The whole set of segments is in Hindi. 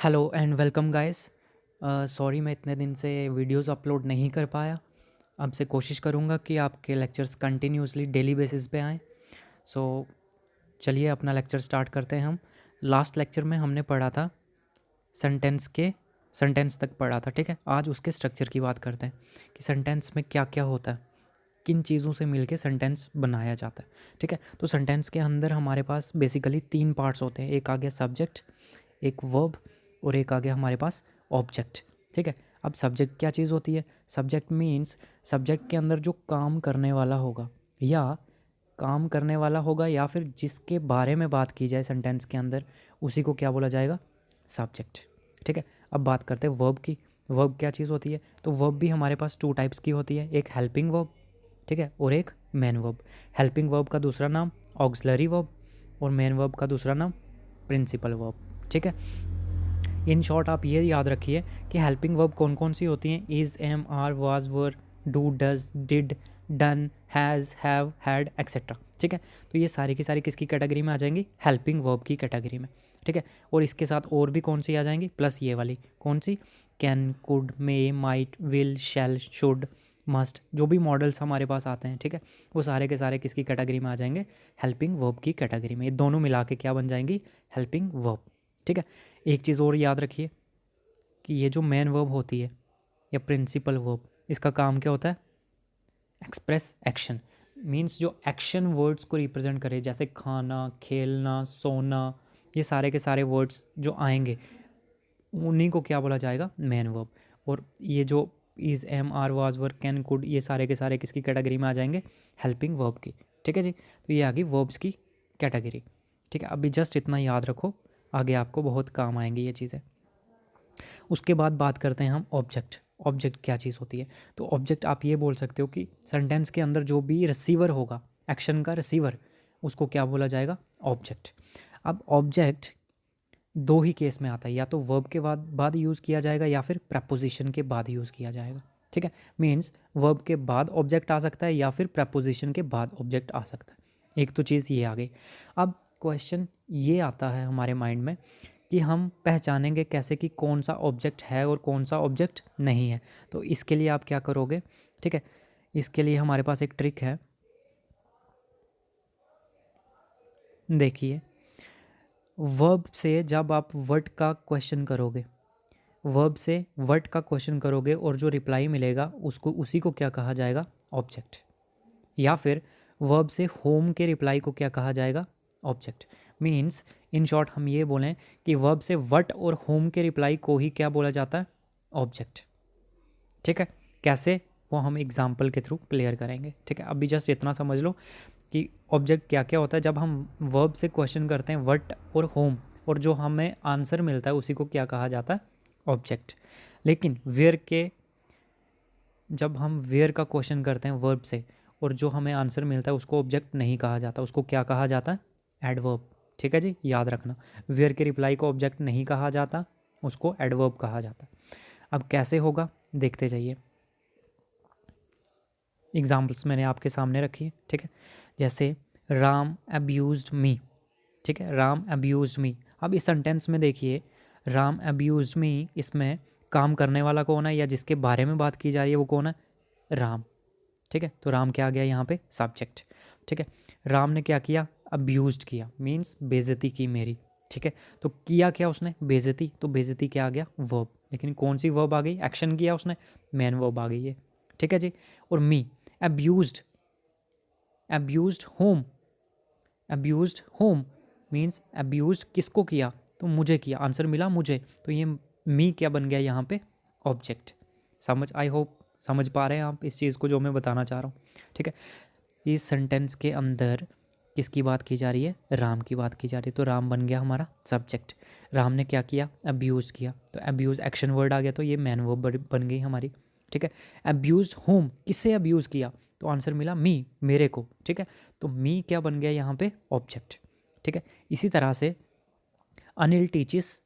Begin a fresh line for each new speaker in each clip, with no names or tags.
Hello and welcome guys. Sorry मैं इतने दिन से वीडियोस अपलोड नहीं कर पाया। अब से कोशिश करूँगा कि आपके लेक्चर्स कंटिन्यूसली डेली बेसिस पे आएँ। सो चलिए अपना लेक्चर स्टार्ट करते हैं हम। लास्ट लेक्चर में हमने पढ़ा था सेंटेंस तक पढ़ा था, ठीक है। आज उसके स्ट्रक्चर की बात करते हैं कि सेंटेंस में क्या क्या होता है, किन चीज़ों से मिलके सेंटेंस बनाया जाता है, ठीक है। तो सेंटेंस के अंदर हमारे पास बेसिकली 3 पार्ट्स होते हैं। एक आ गया सब्जेक्ट, एक वर्ब और एक आ गया हमारे पास ऑब्जेक्ट, ठीक है। अब सब्जेक्ट क्या चीज़ होती है? सब्जेक्ट मीन्स सब्जेक्ट के अंदर जो काम करने वाला होगा या फिर जिसके बारे में बात की जाए सेंटेंस के अंदर, उसी को क्या बोला जाएगा? सब्जेक्ट, ठीक है। अब बात करते हैं वर्ब की। वर्ब क्या चीज़ होती है? तो वर्ब भी हमारे पास 2 टाइप्स की होती है, एक हेल्पिंग वर्ब, ठीक है, और एक मेन वर्ब। हेल्पिंग वर्ब का दूसरा नाम ऑक्सिलरी वर्ब और मेन वर्ब का दूसरा नाम प्रिंसिपल वर्ब, ठीक है। इन शॉर्ट आप ये याद रखिए कि हेल्पिंग वर्ब कौन कौन सी होती हैं? Is, am, are, was, were, do, does, did, done, has, have, had, etcetera, ठीक है। तो ये सारी की सारी किसकी कैटेगरी में आ जाएंगी? हेल्पिंग वर्ब की कैटेगरी में, ठीक है। और इसके साथ और भी कौन सी आ जाएंगी? प्लस ये वाली कौन सी? Can, could, may, might, will, shall, should, must, जो भी मॉडल्स हमारे पास आते हैं, ठीक है, वो सारे के सारे किसकी कैटेगरी में आ जाएंगे? हेल्पिंग वर्ब की कैटेगरी में। ये दोनों मिला के क्या बन जाएंगी? हेल्पिंग वर्ब, ठीक है। एक चीज़ और याद रखिए कि ये जो मेन वर्ब होती है या प्रिंसिपल वर्ब, इसका काम क्या होता है? Express action. मीन्स जो एक्शन वर्ड्स को रिप्रेजेंट करे, जैसे खाना, खेलना, सोना, ये सारे के सारे वर्ड्स जो आएंगे उन्हीं को क्या बोला जाएगा? Main verb. और ये जो is, am, are, was, were, can, could, ये सारे के सारे किसकी कैटेगरी में आ जाएंगे? हेल्पिंग वर्ब की, ठीक है जी। तो ये आ गई वर्ब्स की कैटेगरी, ठीक है। अभी जस्ट इतना याद रखो, आगे आपको बहुत काम आएंगी ये चीज़ें। उसके बाद बात करते हैं हम ऑब्जेक्ट। ऑब्जेक्ट क्या चीज़ होती है? तो ऑब्जेक्ट आप ये बोल सकते हो कि सेंटेंस के अंदर जो भी रिसीवर होगा, एक्शन का रिसीवर, उसको क्या बोला जाएगा? ऑब्जेक्ट। अब ऑब्जेक्ट दो ही केस में आता है, या तो वर्ब के बाद यूज़ किया जाएगा या फिर प्रपोजिशन के बाद यूज़ किया जाएगा, ठीक है। मीन्स वर्ब के बाद ऑब्जेक्ट आ सकता है या फिर प्रपोजिशन के बाद ऑब्जेक्ट आ सकता है। एक तो चीज़ ये आ गई। अब क्वेश्चन ये आता है हमारे माइंड में कि हम पहचानेंगे कैसे कि कौन सा ऑब्जेक्ट है और कौन सा ऑब्जेक्ट नहीं है। तो इसके लिए आप क्या करोगे, ठीक है, इसके लिए हमारे पास एक ट्रिक है। देखिए, वर्ब से जब आप वर्ड का क्वेश्चन करोगे, वर्ब से वर्ड का क्वेश्चन करोगे और जो रिप्लाई मिलेगा उसको, उसी को क्या कहा जाएगा? ऑब्जेक्ट। या फिर वर्ब से होम के रिप्लाई को क्या कहा जाएगा? ऑब्जेक्ट। मीन्स इन शॉर्ट हम ये बोलें कि वर्ब से वट और होम के रिप्लाई को ही क्या बोला जाता है? ऑब्जेक्ट, ठीक है। कैसे, वो हम एग्जाम्पल के थ्रू क्लियर करेंगे, ठीक है। अभी जस्ट इतना समझ लो कि ऑब्जेक्ट क्या क्या होता है। जब हम वर्ब से क्वेश्चन करते हैं वट और होम, और जो हमें आंसर मिलता है उसी को क्या कहा जाता है? ऑब्जेक्ट। लेकिन वेयर के, जब हम वेयर का क्वेश्चन करते हैं वर्ब से और जो हमें आंसर मिलता है उसको ऑब्जेक्ट नहीं कहा जाता, उसको क्या कहा जाता है? एडवर्ब, ठीक है जी, याद रखना। वेयर के रिप्लाई को ऑब्जेक्ट नहीं कहा जाता, उसको एडवर्ब कहा जाता। अब कैसे होगा देखते जाइए। एग्जाम्पल्स मैंने आपके सामने रखी है, ठीक है। जैसे राम अब्यूज्ड मी, ठीक है, राम अब्यूज्ड मी। अब इस सेंटेंस में देखिए, राम अब्यूज्ड मी, इसमें काम करने वाला कौन है या जिसके बारे में बात की जा रही है वो कौन है? राम, ठीक है। तो राम क्या आ गया यहाँ पे? सब्जेक्ट, ठीक है। राम ने क्या किया? अब्यूज्ड किया, मीन्स बेइज्जती की मेरी, ठीक है। तो किया क्या उसने? बेइज्जती। तो बेइज्जती क्या आ गया? वर्ब। लेकिन कौन सी वर्ब आ गई? एक्शन किया उसने, मेन वर्ब आ गई है, ठीक है जी। और me, abused, abused home, abused home means abused किसको किया? तो मुझे किया, आंसर मिला मुझे। तो ये मी क्या बन गया यहाँ पे? ऑब्जेक्ट। समझ, आई होप समझ पा रहे हैं आप इस चीज़ को जो मैं बताना चाह रहा हूँ, ठीक है। इस सेंटेंस के अंदर किसकी बात की जा रही है? राम की बात की जा रही है। तो राम बन गया हमारा सब्जेक्ट। राम ने क्या किया? अब्यूज़ किया। तो अब्यूज़ एक्शन वर्ड आ गया, तो ये मैन वर्ब बन गई हमारी, ठीक है। अब्यूज़ होम, किससे अब्यूज़ किया? तो आंसर मिला मी, मेरे को, ठीक है। तो मी क्या बन गया यहाँ पे? ऑब्जेक्ट, ठीक है। इसी तरह से अनिल टीचिस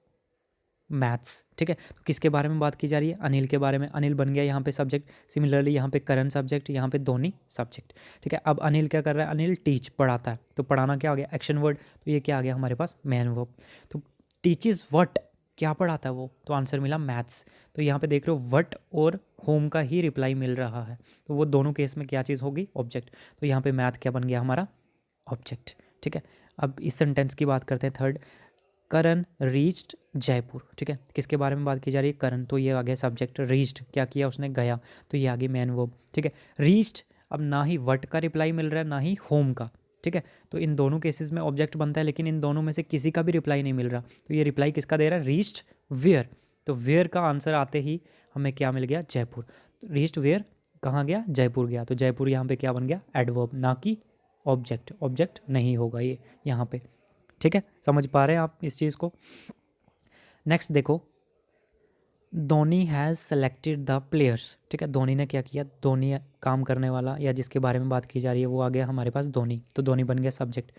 मैथ्स, ठीक है। तो किसके बारे में बात की जा रही है? अनिल के बारे में। अनिल बन गया यहाँ पे सब्जेक्ट। सिमिलरली यहाँ पे करण सब्जेक्ट, यहाँ पे धोनी सब्जेक्ट, ठीक है। अब अनिल क्या कर रहा है? अनिल टीच, पढ़ाता है। तो पढ़ाना क्या आ गया? Action word. तो ये क्या आ गया हमारे पास? Man verb. तो टीचिस व्हाट, क्या पढ़ाता है वो, तो आंसर मिला मैथ्स। तो यहाँ पे देख रहे हो वट और होम का ही रिप्लाई मिल रहा है, तो वो दोनों केस में क्या चीज़ होगी, ऑब्जेक्ट। तो यहाँ पे मैथ क्या बन गया हमारा, ऑब्जेक्ट। ठीक है, अब इस सेंटेंस की बात करते हैं थर्ड, करण रीच्ड जयपुर। ठीक है, किसके बारे में बात की जा रही है, करण, तो ये आ गया सब्जेक्ट, रीच्ड क्या किया उसने, गया, तो ये आ गई मैन वर्ब। ठीक है, रीच्ड, अब ना ही वट का रिप्लाई मिल रहा है ना ही होम का। ठीक है, तो इन दोनों केसेस में ऑब्जेक्ट बनता है, लेकिन इन दोनों में से किसी का भी रिप्लाई नहीं मिल रहा, तो ये रिप्लाई किसका दे रहा है, रीच्ड वेयर। तो वेयर का आंसर आते ही हमें क्या मिल गया, जयपुर। रीच्ड वेयर कहाँ गया, जयपुर गया, तो जयपुर यहाँ पे क्या बन गया, एडवर्ब, ना कि ऑब्जेक्ट। ऑब्जेक्ट नहीं होगा ये यहाँ पे। ठीक है, समझ पा रहे हैं आप इस चीज़ को। नेक्स्ट देखो, Dhoni has selected the players. ठीक है, धोनी ने क्या किया, धोनी काम करने वाला या जिसके बारे में बात की जा रही है वो आ गया हमारे पास धोनी, तो धोनी बन गया सब्जेक्ट।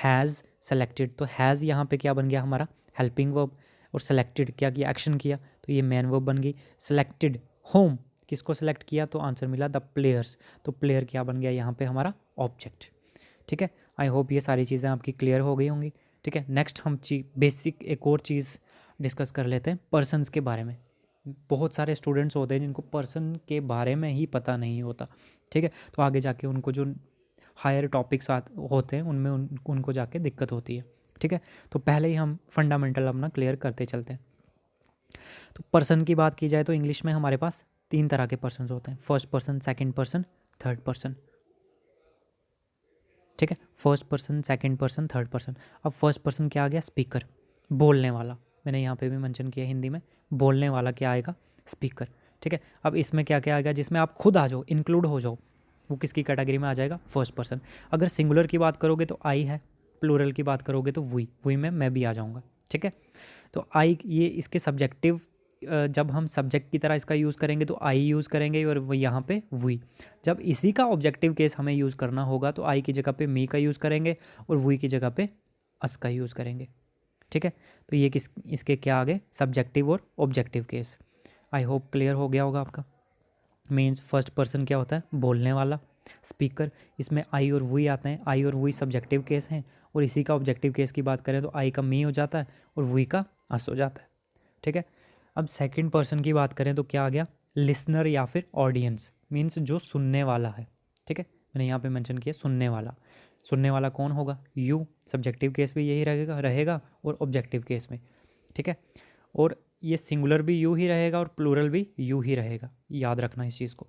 हैज़ सेलेक्टेड, तो हैज़ यहाँ पे क्या बन गया हमारा, हेल्पिंग वर्ब, और सेलेक्टेड क्या किया, एक्शन किया, तो ये मैन वर्ब बन गई। सेलेक्टेड होम, किसको सेलेक्ट किया, तो आंसर मिला द प्लेयर्स, तो प्लेयर क्या बन गया यहाँ पे हमारा, ऑब्जेक्ट। ठीक है, आई होप ये सारी चीज़ें आपकी क्लियर हो गई होंगी। ठीक है, नेक्स्ट हम बेसिक एक और चीज़ डिस्कस कर लेते हैं, पर्सन्स के बारे में। बहुत सारे स्टूडेंट्स होते हैं जिनको पर्सन के बारे में ही पता नहीं होता। ठीक है, तो आगे जाके उनको जो हायर टॉपिक्स होते हैं उनमें उनको जाके दिक्कत होती है। ठीक है, तो पहले ही हम फंडामेंटल अपना क्लियर करते चलते हैं। तो पर्सन की बात की जाए तो इंग्लिश में हमारे पास 3 तरह के पर्सन होते हैं, first person, second person, third person. ठीक है, first person, second person, third person. अब फर्स्ट पर्सन क्या आ गया, स्पीकर, बोलने वाला, मैंने यहाँ पे भी मेंशन किया हिंदी में, बोलने वाला क्या आएगा, स्पीकर। ठीक है, अब इसमें क्या क्या आएगा, जिसमें आप खुद आ जाओ, इंक्लूड हो जाओ, वो किसकी कैटेगरी में आ जाएगा, फर्स्ट पर्सन। अगर सिंगुलर की बात करोगे तो आई है, प्लूरल की बात करोगे तो वी में मैं भी आ जाऊँगा। ठीक है, तो आई ये इसके सब्जेक्टिव, जब हम सब्जेक्ट की तरह इसका यूज़ करेंगे तो आई यूज़ करेंगे, और वो यहाँ पे वी। जब इसी का ऑब्जेक्टिव केस हमें यूज़ करना होगा तो आई की जगह पे मी का यूज़ करेंगे और वी की जगह पे अस का यूज़ करेंगे। ठीक है, तो ये इसके क्या आ गए, सब्जेक्टिव और objective case. I hope clear हो गया होगा आपका। मीन्स फर्स्ट पर्सन क्या होता है, बोलने वाला, स्पीकर, इसमें आई और वी आते हैं, आई और वी सब्जेक्टिव केस हैं, और इसी का ऑब्जेक्टिव केस की बात करें तो आई का मी हो जाता है और वी का अस हो जाता है। ठीक है, अब सेकंड पर्सन की बात करें तो क्या आ गया, लिसनर या फिर ऑडियंस, मीन्स जो सुनने वाला है। ठीक है, मैंने यहाँ पे मेंशन किया सुनने वाला। सुनने वाला कौन होगा, यू, सब्जेक्टिव केस भी यही रहेगा और ऑब्जेक्टिव केस में। ठीक है, और ये सिंगुलर भी यू ही रहेगा और प्लूरल भी यू ही रहेगा, याद रखना इस चीज़ को।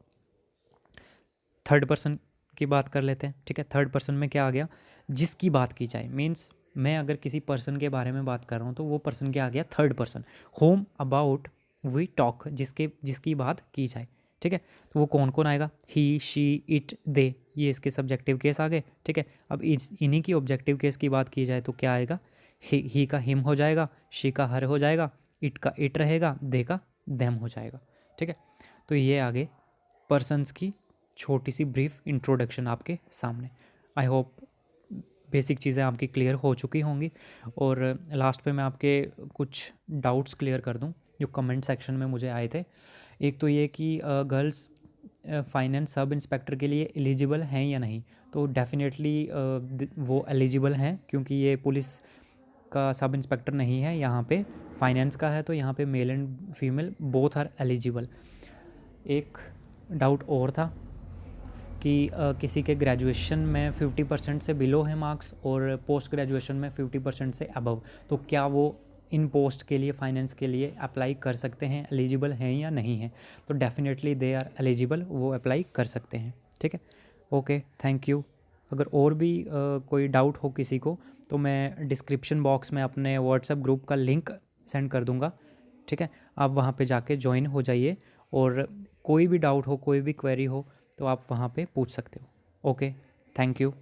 थर्ड पर्सन की बात कर लेते हैं। ठीक है, थर्ड पर्सन में क्या आ गया, जिसकी बात की जाए, मीन्स मैं अगर किसी पर्सन के बारे में बात कर रहा हूँ तो वो पर्सन क्या आ गया, third person. Whom about we talk, जिसकी बात की जाए। ठीक है, तो वो कौन कौन आएगा, ही, शी, इट, दे, ये इसके सब्जेक्टिव केस आ गए। ठीक है, अब इन्हीं की ऑब्जेक्टिव केस की बात की जाए तो क्या आएगा, ही का हिम हो जाएगा, शी का हर हो जाएगा, इट का इट रहेगा, दे का देम हो जाएगा। ठीक है, तो ये आगे पर्सन्स की छोटी सी ब्रीफ इंट्रोडक्शन आपके सामने। आई होप बेसिक चीज़ें आपकी क्लियर हो चुकी होंगी। और लास्ट पे मैं आपके कुछ डाउट्स क्लियर कर दूं जो कमेंट सेक्शन में मुझे आए थे। एक तो ये कि गर्ल्स फाइनेंस सब इंस्पेक्टर के लिए एलिजिबल हैं या नहीं, तो डेफिनेटली वो एलिजिबल हैं, क्योंकि ये पुलिस का सब इंस्पेक्टर नहीं है, यहाँ पे फाइनेंस का है, तो यहाँ पे male and female both are eligible. एक डाउट और था कि किसी के ग्रेजुएशन में 50% से बिलो है मार्क्स और पोस्ट ग्रेजुएशन में 50% से अबव, तो क्या वो इन पोस्ट के लिए फाइनेंस के लिए अप्लाई कर सकते हैं, एलिजिबल हैं या नहीं हैं, तो डेफिनेटली दे आर एलिजिबल, वो अप्लाई कर सकते हैं। ठीक है, ओके, थैंक यू। अगर और भी कोई डाउट हो किसी को तो मैं डिस्क्रिप्शन बॉक्स में अपने व्हाट्सएप ग्रुप का लिंक सेंड कर दूँगा। ठीक है, आप वहाँ पे जाके ज्वाइन हो जाइए, और कोई भी डाउट हो, कोई भी क्वेरी हो तो आप वहाँ पे पूछ सकते हो। Okay, thank you.